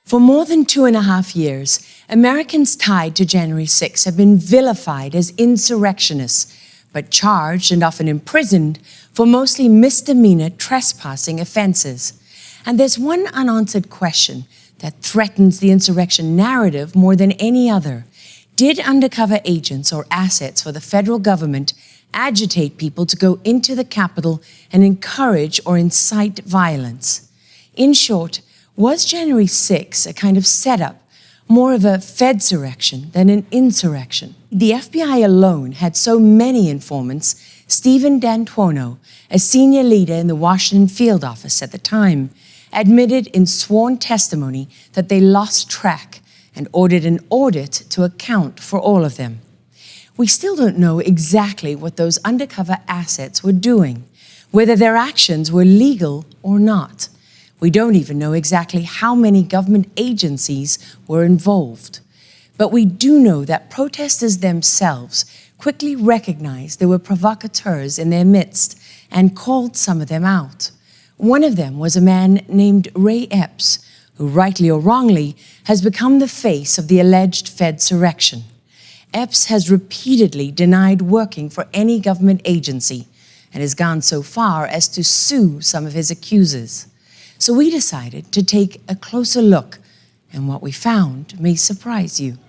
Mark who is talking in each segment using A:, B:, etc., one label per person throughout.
A: For more than 2.5 years, Americans tied to January 6 have been vilified as insurrectionists, but charged and often imprisoned for mostly misdemeanor trespassing offenses. And there's one unanswered question that threatens the insurrection narrative more than any other. Did undercover agents or assets for the federal government agitate people to go into the Capitol and encourage or incite violence? In short, was January 6 a kind of setup, more of a Fedsurrection than an insurrection? The FBI alone had so many informants. Stephen D'Antuono, a senior leader in the Washington field office at the time, admitted in sworn testimony that they lost track and ordered an audit to account for all of them. We still don't know exactly what those undercover assets were doing, whether their actions were legal or not. We don't even know exactly how many government agencies were involved. But we do know that protesters themselves quickly recognized there were provocateurs in their midst and called some of them out. One of them was a man named Ray Epps, who rightly or wrongly has become the face of the alleged Fedsurrection. Epps has repeatedly denied working for any government agency and has gone so far as to sue some of his accusers. So we decided to take a closer look, and what we found may surprise you.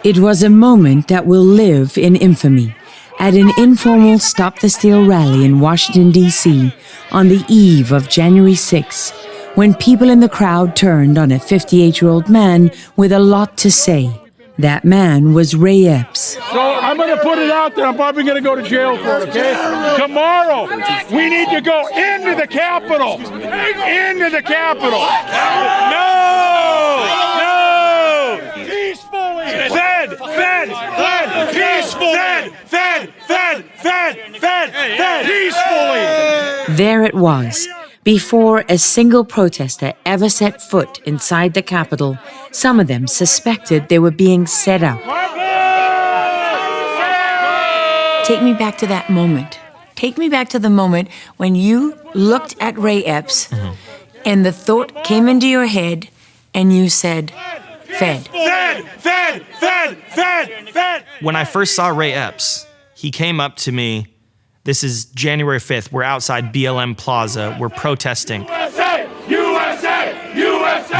A: It was a moment that will live in infamy at an informal Stop the Steal rally in Washington, D.C. on the eve of January 6, when people in the crowd turned on a 58-year-old man with a lot to say. That man was Ray Epps.
B: So I'm going to put it out there. I'm probably going to go to jail for it, okay? Tomorrow, we need to go into the Capitol. Into the Capitol. No! Peacefully! Fed! Peacefully! Fed! Peacefully!
A: There it was. Before a single protester ever set foot inside the Capitol, some of them suspected they were being set up. Take me back to that moment. Take me back to the moment when you looked at Ray Epps and the thought came into your head and you said, Fed.
C: When I first saw Ray Epps, he came up to me. This is January 5th. We're outside BLM Plaza. We're protesting. USA!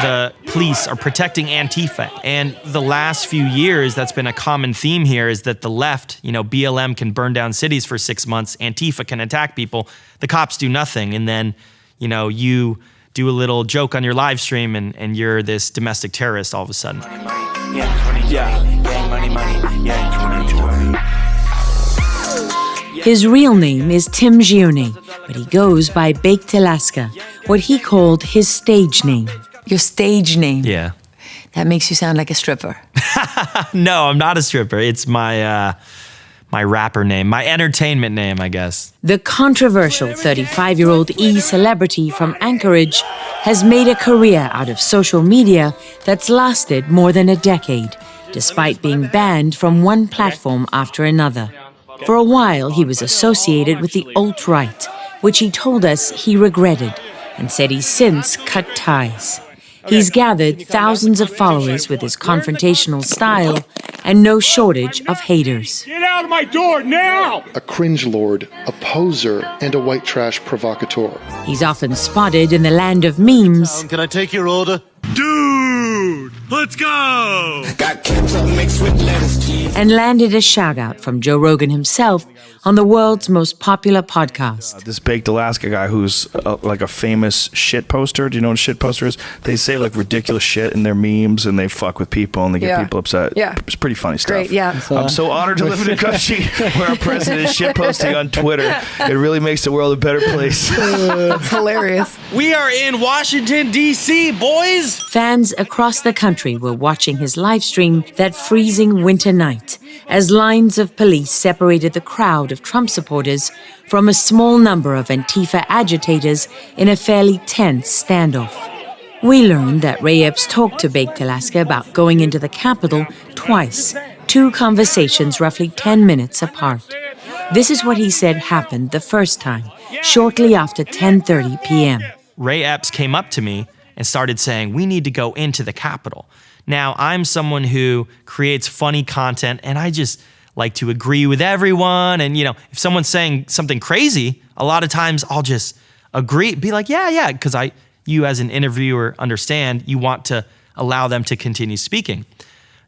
C: The police are protecting Antifa. And the last few years, that's been a common theme here, is that the left, BLM can burn down cities for 6 months. Antifa can attack people. The cops do nothing. And then, you do a little joke on your live stream and you're this domestic terrorist all of a sudden.
A: His real name is Tim Gione, but he goes by Baked Alaska, what he called his stage name. Your stage name?
C: Yeah.
A: That makes you sound like a stripper.
C: No, I'm not a stripper. It's my rapper name, my entertainment name, I guess.
A: The controversial 35-year-old E-celebrity from Anchorage has made a career out of social media that's lasted more than a decade, despite being banned from one platform after another. For a while, he was associated with the alt-right, which he told us he regretted, and said he's since cut ties. He's gathered thousands of followers with his confrontational style and no shortage of haters.
B: Get out of my door now!
D: A cringe lord, a poser, and a white trash provocateur.
A: He's often spotted in the land of memes.
E: Can I take your order?
B: Dude, let's go!
E: Got ketchup mixed with lettuce, cheese.
A: And landed a shout-out from Joe Rogan himself on the world's most popular podcast.
F: This Baked Alaska guy who's like a famous shit poster. Do you know what a shit poster is? They say like ridiculous shit in their memes and they fuck with people and they get people upset.
G: Yeah.
F: It's pretty funny stuff.
G: Great, yeah.
F: I'm so honored to live in a country where our president is shit posting on Twitter. It really makes the world a better place.
G: It's hilarious.
C: We are in Washington, D.C., boys!
A: Fans across the country were watching his live stream that freezing winter night as lines of police separated the crowd of Trump supporters from a small number of Antifa agitators in a fairly tense standoff. We learned that Ray Epps talked to Baked Alaska about going into the Capitol twice, 2 conversations roughly 10 minutes apart. This is what he said happened the first time, shortly after 10:30 p.m.
C: Ray Epps came up to me and started saying, we need to go into the Capitol. Now, I'm someone who creates funny content, and I just like to agree with everyone. And, if someone's saying something crazy, a lot of times I'll just agree, be like, yeah, because you as an interviewer understand you want to allow them to continue speaking.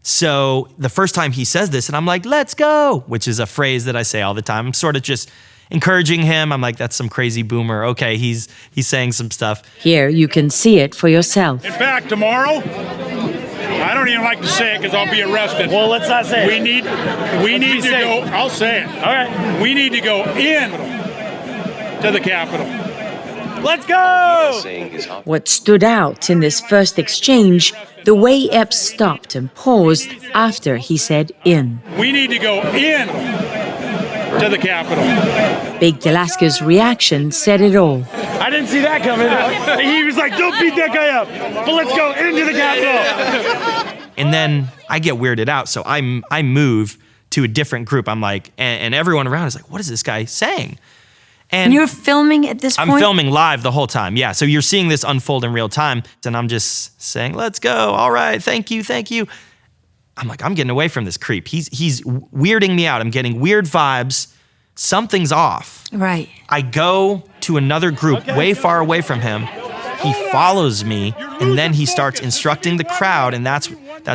C: So the first time he says this, and I'm like, let's go, which is a phrase that I say all the time. I'm sort of just encouraging him. I'm like, that's some crazy boomer. Okay, he's saying some stuff.
A: Here you can see it for yourself.
B: In fact, tomorrow, I don't even like to say it because I'll be arrested.
G: Well, let's not say it.
B: We need to go. I'll say it.
G: All right.
B: We need to go in to the Capitol.
G: Let's go!
A: What stood out in this first exchange, the way Epps stopped and paused after he said in.
B: We need to go in to the Capitol.
A: Baked Alaska's reaction said it all.
G: I didn't see that coming. He was like, don't beat that guy up, but let's go into the Capitol.
C: And then I get weirded out, so I move to a different group. I'm like, and everyone around is like, what is this guy saying?
A: And you're filming at this point?
C: I'm filming live the whole time, yeah. So you're seeing this unfold in real time, and I'm just saying, let's go, all right, thank you. I'm like, I'm getting away from this creep. He's weirding me out. I'm getting weird vibes. Something's off.
A: Right.
C: I go to another group way far away from him. He follows me, and then he starts instructing the crowd, and that's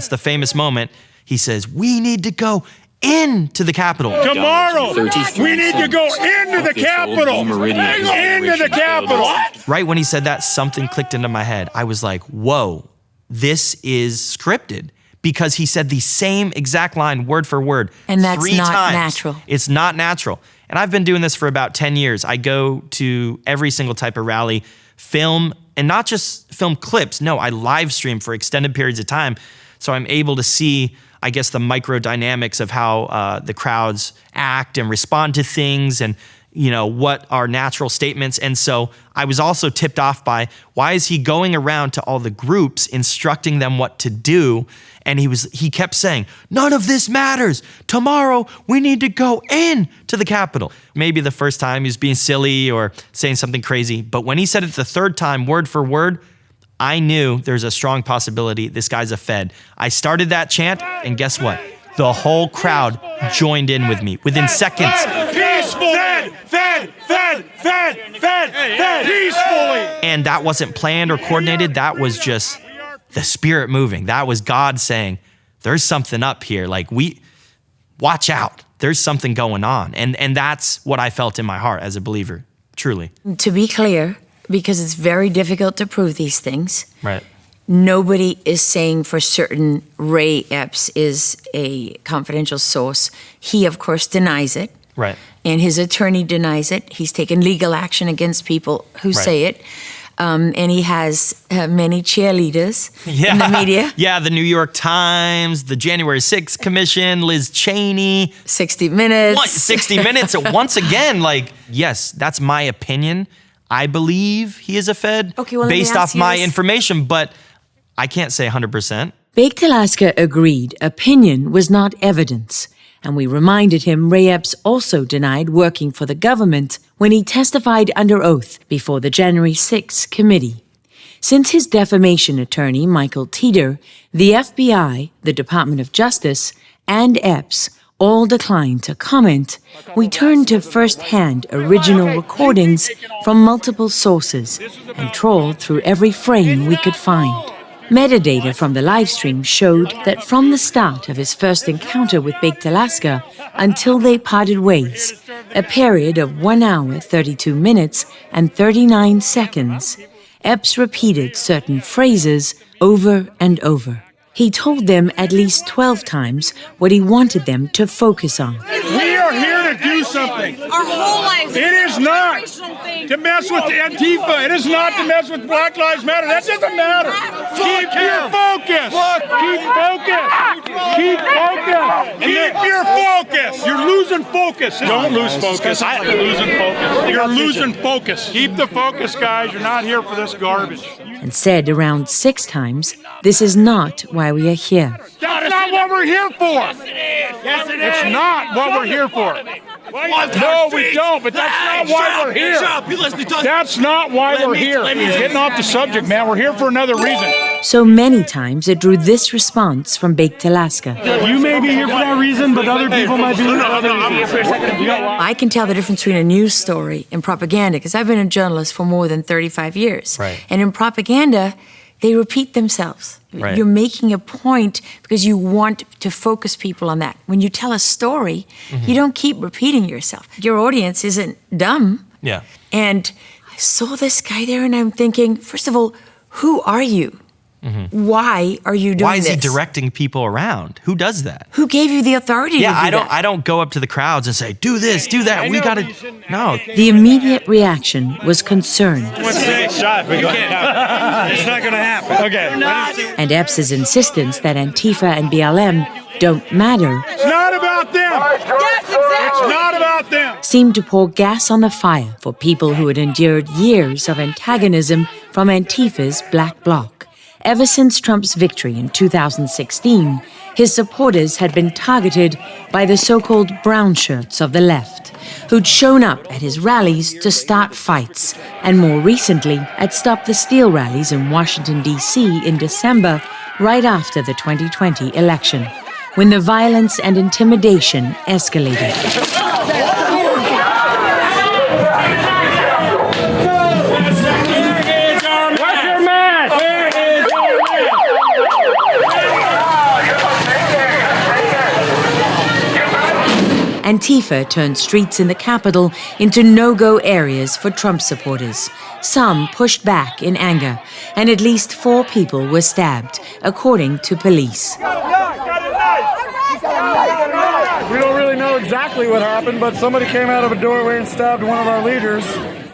C: the famous moment. He says, we need to go into the Capitol.
B: Tomorrow, we need to go into the Capitol. Into the Capitol.
C: Right when he said that, something clicked into my head. I was like, whoa, this is scripted. Because he said the same exact line, word for word,
A: and that's
C: 3
A: not
C: times.
A: Natural.
C: It's not natural. And I've been doing this for about 10 years. I go to every single type of rally, film, and not just film clips. No, I live stream for extended periods of time. So I'm able to see, I guess, the micro dynamics of how the crowds act and respond to things, and what are natural statements. And so I was also tipped off by, why is he going around to all the groups instructing them what to do? And he kept saying, none of this matters. Tomorrow, we need to go in to the Capitol. Maybe the first time he was being silly or saying something crazy, but when he said it the third time, word for word, I knew there's a strong possibility this guy's a Fed. I started that chant, and guess what? The whole crowd joined in with me within seconds.
B: Peacefully! Fed! Peacefully!
C: And that wasn't planned or coordinated. That was just the Spirit moving. That was God saying, there's something up here. Like, watch out. There's something going on. And that's what I felt in my heart as a believer, truly.
A: To be clear, because it's very difficult to prove these things.
C: Right.
A: Nobody is saying for certain Ray Epps is a confidential source. He, of course, denies it.
C: Right.
A: And his attorney denies it. He's taken legal action against people who say it. And he has many cheerleaders in the media.
C: Yeah, the New York Times, the January 6th Commission, Liz Cheney.
A: 60 Minutes.
C: 60 Minutes. Once again, yes, that's my opinion. I believe he is a Fed based off my information, but I can't say 100%.
A: Baked Alaska agreed opinion was not evidence, and we reminded him Ray Epps also denied working for the government when he testified under oath before the January 6th committee. Since his defamation attorney, Michael Teeter, the FBI, the Department of Justice, and Epps all declined to comment, we turned to first-hand original recordings from multiple sources and trawled through every frame we could find. Metadata from the livestream showed that from the start of his first encounter with Baked Alaska until they parted ways, a period of 1 hour, 32 minutes, and 39 seconds, Epps repeated certain phrases over and over. He told them at least 12 times what he wanted them to focus on.
B: We are here to do something.
H: Our whole lives.
B: It is not to mess with the Antifa. It is not to mess with Black Lives Matter. That doesn't matter. Keep your focus. Keep focus. Keep focus. Keep your focus. You're losing focus. Don't lose focus. You're losing focus. You're losing focus. Keep the focus, guys. You're not here for this garbage.
A: And said around 6 times, this is not why we are here.
B: That's not what we're here for. Yes, it is. It's not what we're here for. No, we don't, but that's not why we're here. That's not why we're here. Getting off the subject, man. We're here for another reason.
A: So many times it drew this response from Baked Alaska.
G: You may be here for that reason, but other people might be here for other reasons.
A: I can tell the difference between a news story and propaganda because I've been a journalist for more than 35 years.
C: Right.
A: And in propaganda, they repeat themselves.
C: Right.
A: You're making a point because you want to focus people on that. When you tell a story, you don't keep repeating yourself. Your audience isn't dumb.
C: Yeah.
A: And I saw this guy there and I'm thinking, first of all, who are you? Why are you doing
C: Why is
A: this?
C: he directing people around? Who does that?
A: Who gave you the authority to do that?
C: I don't go up to the crowds and say, do this, do that. We gotta. No.
A: The immediate reaction was concern.
G: It's not going to happen. Okay.
A: And Epps' insistence that Antifa and BLM don't matter
B: It's not about them. It's not about them.
A: seemed to pour gas on the fire for people who had endured years of antagonism from Antifa's Black Bloc. Ever since Trump's victory in 2016, his supporters had been targeted by the so-called brown shirts of the left, who'd shown up at his rallies to start fights, and more recently at Stop the Steal rallies in Washington, D.C. in December, right after the 2020 election, when the violence and intimidation escalated. Antifa turned streets in the capital into no-go areas for Trump supporters. Some pushed back in anger, and at least 4 people were stabbed, according to police.
G: We don't really know exactly what happened, but somebody came out of a doorway and stabbed one of our leaders.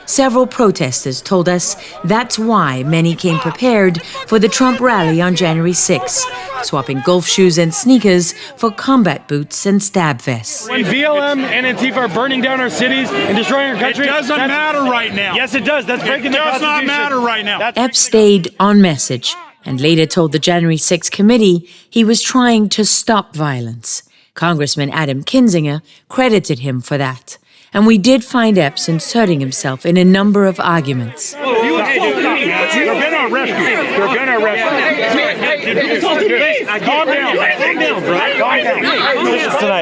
A: Several protesters told us that's why many came prepared for the Trump rally on January 6, swapping golf shoes and sneakers for combat boots and stab vests.
G: When BLM and Antifa are burning down our cities and destroying our country,
B: It doesn't matter right now.
G: Yes, it does. That's breaking the
B: It does
G: Constitution.
B: not matter right now.
A: Epps stayed on message and later told the January 6 committee he was trying to stop violence. Congressman Adam Kinzinger credited him for that. And we did find Epps inserting himself in a number of arguments.
B: They're going to arrest you. They're going to arrest you. Calm down.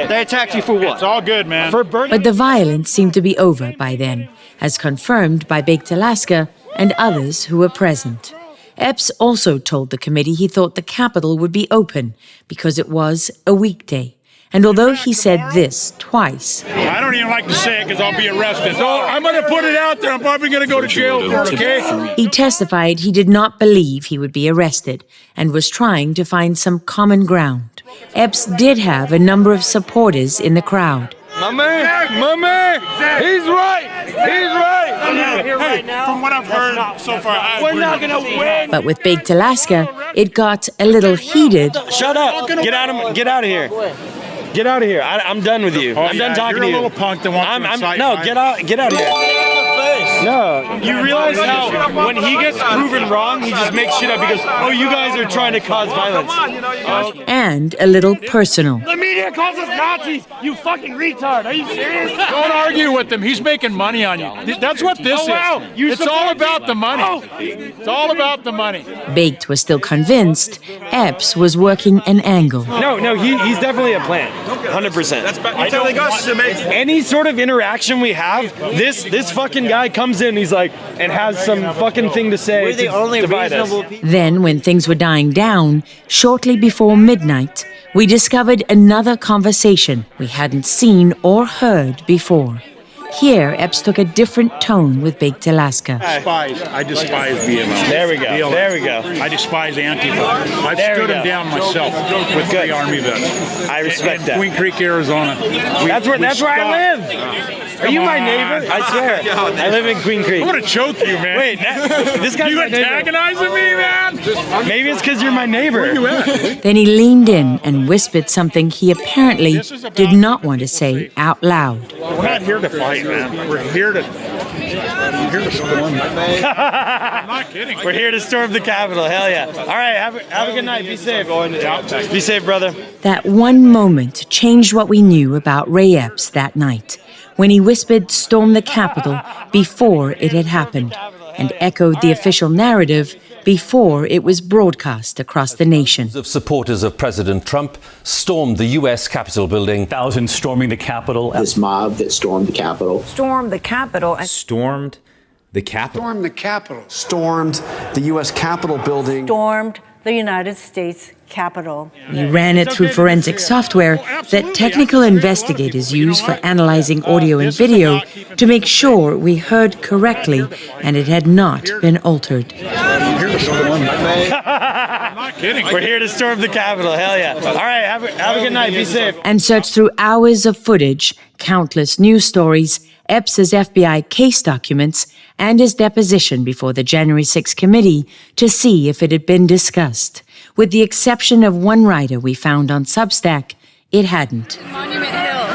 G: They attacked you for what?
B: It's all good, man.
G: For burning.
A: But the violence seemed to be over by then, as confirmed by Baked Alaska and others who were present. Epps also told the committee he thought the Capitol would be open because it was a weekday. And although he said this twice,
B: I don't even like to say it because I'll be arrested. So I'm going to put it out there. I'm probably going to go to jail for it, okay?
A: he testified he did not believe he would be arrested and was trying to find some common ground. Epps did have a number of supporters in the crowd.
B: My man, he's right. He's right. From what I've heard so far, we're not going to win.
A: But with Baked Alaska, it got a little heated.
G: Shut up. Get out of here. Get out of here. I'm done with you. I'm done talking to you.
B: You're a little punk that wants to incite violence.
G: Get out of here. No. You realize how when he gets proven wrong, he just makes shit up because, you guys are trying to cause violence.
A: And a little personal.
G: The media calls us Nazis. You fucking retard. Are you serious?
B: Don't argue with him. He's making money on you. That's what this is. It's all about the money. It's all about the money.
A: Baked was still convinced Epps was working an angle.
G: No, he's definitely a plan. 100%. You're telling us to make any sort of interaction we have. This fucking guy comes in, he's like, and has some fucking thing to say. We're the only reasonable people.
A: Then, when things were dying down, shortly before midnight, we discovered another conversation we hadn't seen or heard before. Here, Epps took a different tone with Baked Alaska.
B: I despise BLM.
G: There we go.
B: I despise Antifa. I've stood him down myself with the Army vets.
G: I respect that.
B: Queen Creek, Arizona.
G: That's where I live. Are you my neighbor? I swear. I live in Queen Creek.
B: I'm going to choke you, man.
G: Wait, this guy's
B: you
G: my neighbor.
B: antagonizing me, man?
G: Maybe it's because you're my neighbor.
B: Where you at?
A: Then he leaned in and whispered something he apparently did not want to say out loud.
B: We're not here to fight, man. We're here to storm. I'm not kidding.
G: We're here to storm the Capitol. Hell yeah. All right, have a good night. Be safe. Be safe, brother.
A: That one moment changed what we knew about Ray Epps that night, when he whispered "Storm the Capitol" before it had happened, and echoed the official narrative before it was broadcast across the nation.
H: Of supporters of President Trump stormed the U.S. Capitol building.
I: Thousands storming the Capitol.
J: This mob that stormed the Capitol.
K: Stormed the Capitol.
L: Stormed the Capitol.
M: Stormed the Capitol. Stormed the U.S. Capitol building.
K: Stormed the United States Capitol.
A: We ran it through forensic software that technical investigators use for analyzing audio and video to make sure we heard correctly and it had not been altered.
B: I'm not kidding.
G: We're here to storm the Capitol. Hell yeah. All right, have a good night. Be safe.
A: And searched through hours of footage, countless news stories, Epps' FBI case documents, and his deposition before the January 6th committee to see if it had been discussed. With the exception of one writer we found on Substack, it hadn't.
K: Monument Hill.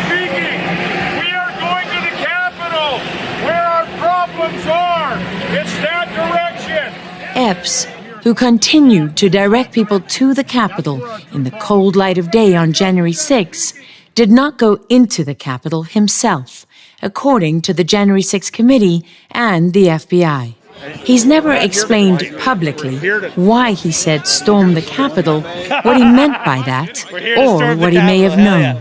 B: Speaking. We are going to the Capitol, where our problems are. It's that direction.
A: Epps, who continued to direct people to the Capitol in the cold light of day on January 6th, did not go into the Capitol himself, according to the January 6th committee and the FBI. He's never explained publicly why he said storm the Capitol, what he meant by that, or what he may have known.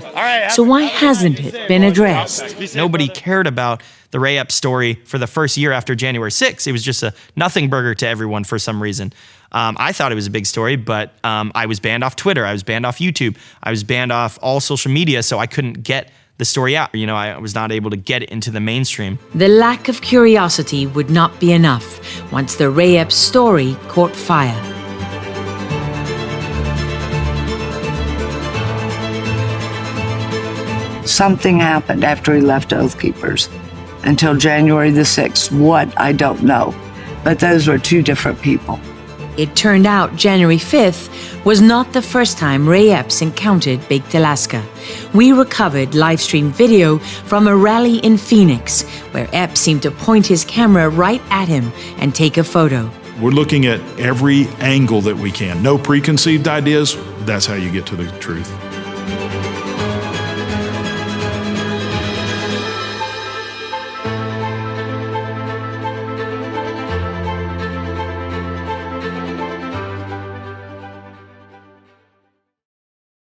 A: So why hasn't it been addressed?
C: Nobody cared about the Ray Epps story for the first year after January 6th. It was just a nothing burger to everyone for some reason. I thought it was a big story, but I was banned off Twitter. I was banned off YouTube. I was banned off all social media, so I couldn't get the story out. You know, I was not able to get it into the mainstream.
A: The lack of curiosity would not be enough once the Ray Epps story caught fire.
N: Something happened after he left Oath Keepers. Until January the 6th, what, I don't know. But those were two different people.
A: It turned out January 5th was not the first time Ray Epps encountered Baked Alaska. We recovered live-streamed video from a rally in Phoenix, where Epps seemed to point his camera right at him and take a photo.
O: We're looking at every angle that we can. No preconceived ideas. That's how you get to the truth.